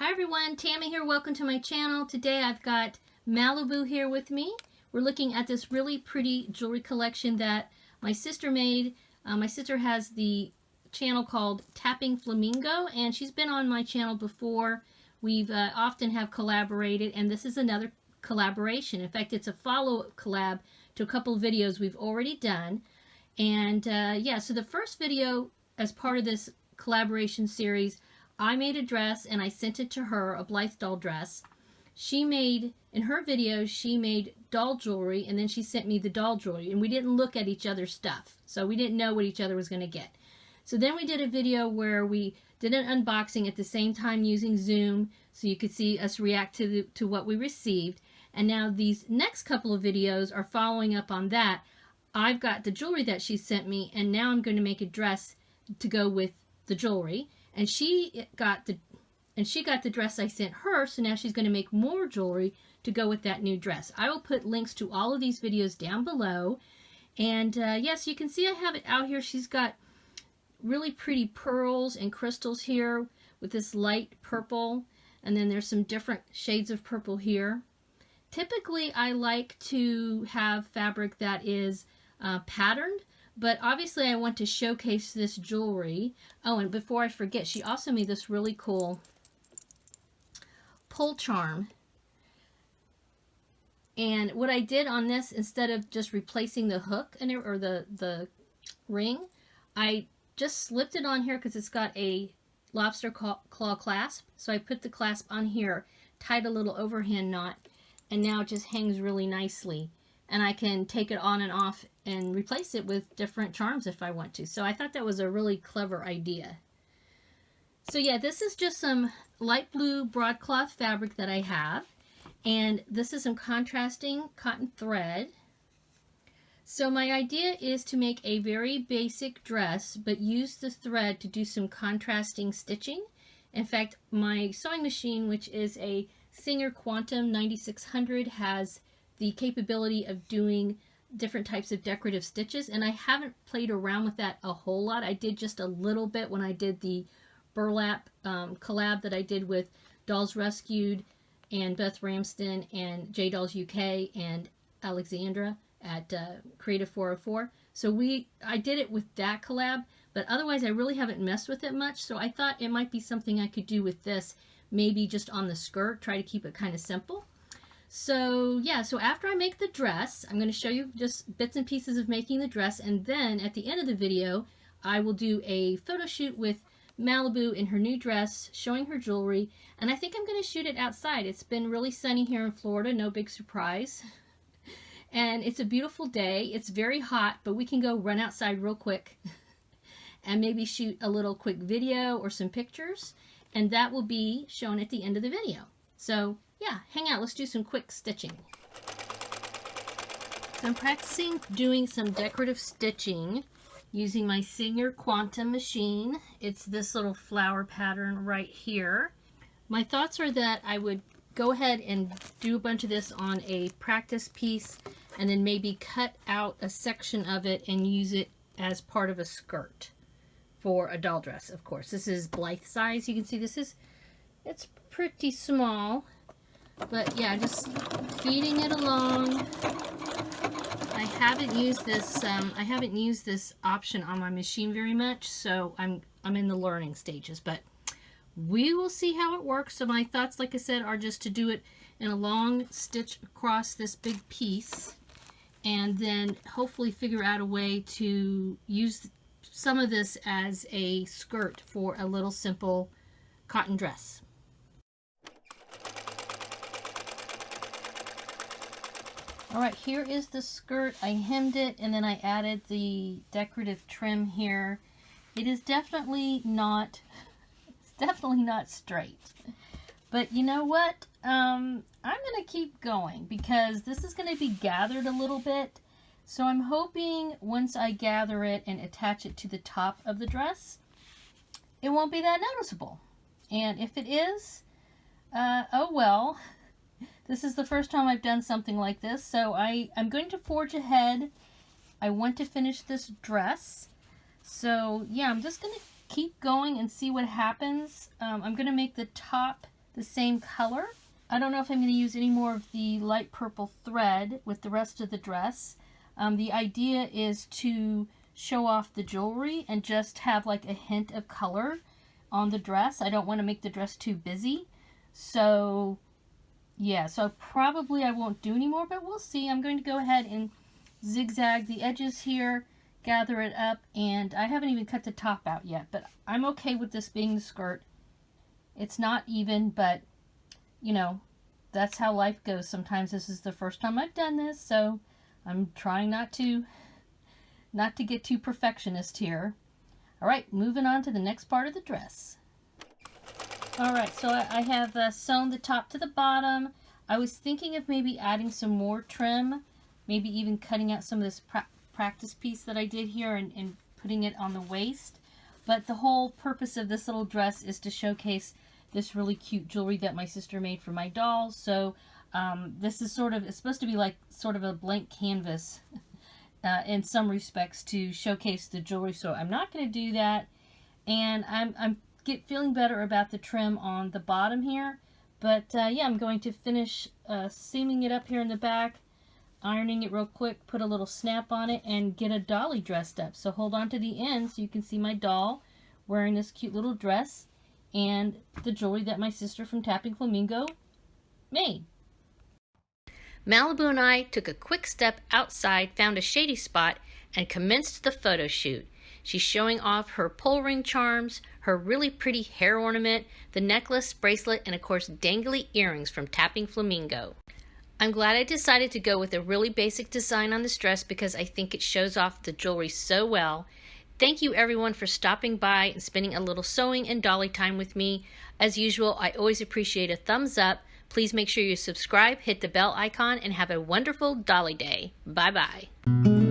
Hi everyone, Tammy here. Welcome to my channel. Today I've got Malibu here with me. We're looking at this really pretty jewelry collection that my sister made. My sister has the channel called Tapping Flamingo, and she's been on my channel before. We've often have collaborated, and this is another collaboration. In fact, it's a follow-up collab to a couple of videos we've already done. And yeah, so the first video as part of this collaboration series, I made a dress and I sent it to her, a Blythe doll dress. She made, in her video, she made doll jewelry, and then she sent me the doll jewelry, and we didn't look at each other's stuff, so we didn't know what each other was going to get. So then we did a video where we did an unboxing at the same time using Zoom, so you could see us react to what we received. And now these next couple of videos are following up on that. I've got the jewelry that she sent me, and now I'm going to make a dress to go with the jewelry. And she got the dress I sent her, so now she's going to make more jewelry to go with that new dress. I will put links to all of these videos down below. And yes, you can see I have it out here. She's got really pretty pearls and crystals here with this light purple, and then there's some different shades of purple here. Typically, I like to have fabric that is patterned, but obviously I want to showcase this jewelry. Oh, and before I forget, she also made this really cool pull charm. And what I did on this, instead of just replacing the hook or the ring, I just slipped it on here because it's got a lobster claw clasp. So I put the clasp on here, tied a little overhand knot, and now it just hangs really nicely. And I can take it on and off and replace it with different charms if I want to. So I thought that was a really clever idea. So yeah, this is just some light blue broadcloth fabric that I have. And this is some contrasting cotton thread. So my idea is to make a very basic dress, but use the thread to do some contrasting stitching. In fact, my sewing machine, which is a Singer Quantum 9600, has the capability of doing different types of decorative stitches, and I haven't played around with that a whole lot. I did just a little bit when I did the burlap collab that I did with Dolls Rescued and Beth Ramsden and J Dolls UK and Alexandra at Creative 404. So I did it with that collab, but otherwise I really haven't messed with it much, so I thought it might be something I could do with this, maybe just on the skirt, try to keep it kind of simple. So yeah, so after I make the dress, I'm going to show you just bits and pieces of making the dress, and then at the end of the video, I will do a photo shoot with Malibu in her new dress, showing her jewelry, and I think I'm going to shoot it outside. It's been really sunny here in Florida, no big surprise. And it's a beautiful day. It's very hot, but we can go run outside real quick and maybe shoot a little quick video or some pictures, and that will be shown at the end of the video. So yeah, hang out. Let's do some quick stitching. So I'm practicing doing some decorative stitching using my Singer Quantum machine. It's this little flower pattern right here. My thoughts are that I would go ahead and do a bunch of this on a practice piece, and then maybe cut out a section of it and use it as part of a skirt for a doll dress, of course. This is Blythe size. You can see it's pretty small. But yeah, just feeding it along. I haven't used this option on my machine very much, so I'm in the learning stages, but we will see how it works. So my thoughts, like I said, are just to do it in a long stitch across this big piece, and then hopefully figure out a way to use some of this as a skirt for a little simple cotton dress. Alright, here is the skirt. I hemmed it, and then I added the decorative trim here. It is definitely not straight. But you know what? I'm going to keep going because this is going to be gathered a little bit. So I'm hoping once I gather it and attach it to the top of the dress, it won't be that noticeable. And if it is, oh well. This is the first time I've done something like this, so I'm going to forge ahead. I want to finish this dress. So yeah, I'm just going to keep going and see what happens. I'm going to make the top the same color. I don't know if I'm going to use any more of the light purple thread with the rest of the dress. The idea is to show off the jewelry and just have like a hint of color on the dress. I don't want to make the dress too busy. So yeah, so probably I won't do any more, but we'll see. I'm going to go ahead and zigzag the edges here, gather it up, and I haven't even cut the top out yet, but I'm okay with this being the skirt. It's not even, but you know, that's how life goes. Sometimes this is the first time I've done this, so I'm trying not to get too perfectionist here. All right, moving on to the next part of the dress. All right, so I have sewn the top to the bottom. I was thinking of maybe adding some more trim, maybe even cutting out some of this practice piece that I did here and putting it on the waist. But the whole purpose of this little dress is to showcase this really cute jewelry that my sister made for my dolls. So this is it's supposed to be like sort of a blank canvas in some respects to showcase the jewelry. So I'm not going to do that. And I'm feeling better about the trim on the bottom here. But yeah, I'm going to finish seaming it up here in the back, ironing it real quick, put a little snap on it, and get a dolly dressed up. So hold on to the end so you can see my doll wearing this cute little dress and the jewelry that my sister from Tapping Flamingo made. Malibu and I took a quick step outside, found a shady spot, and commenced the photo shoot. She's showing off her pole ring charms, her really pretty hair ornament, the necklace, bracelet, and of course dangly earrings from Tapping Flamingo. I'm glad I decided to go with a really basic design on this dress because I think it shows off the jewelry so well. Thank you everyone for stopping by and spending a little sewing and dolly time with me. As usual, I always appreciate a thumbs up. Please make sure you subscribe, hit the bell icon, and have a wonderful dolly day. Bye-bye.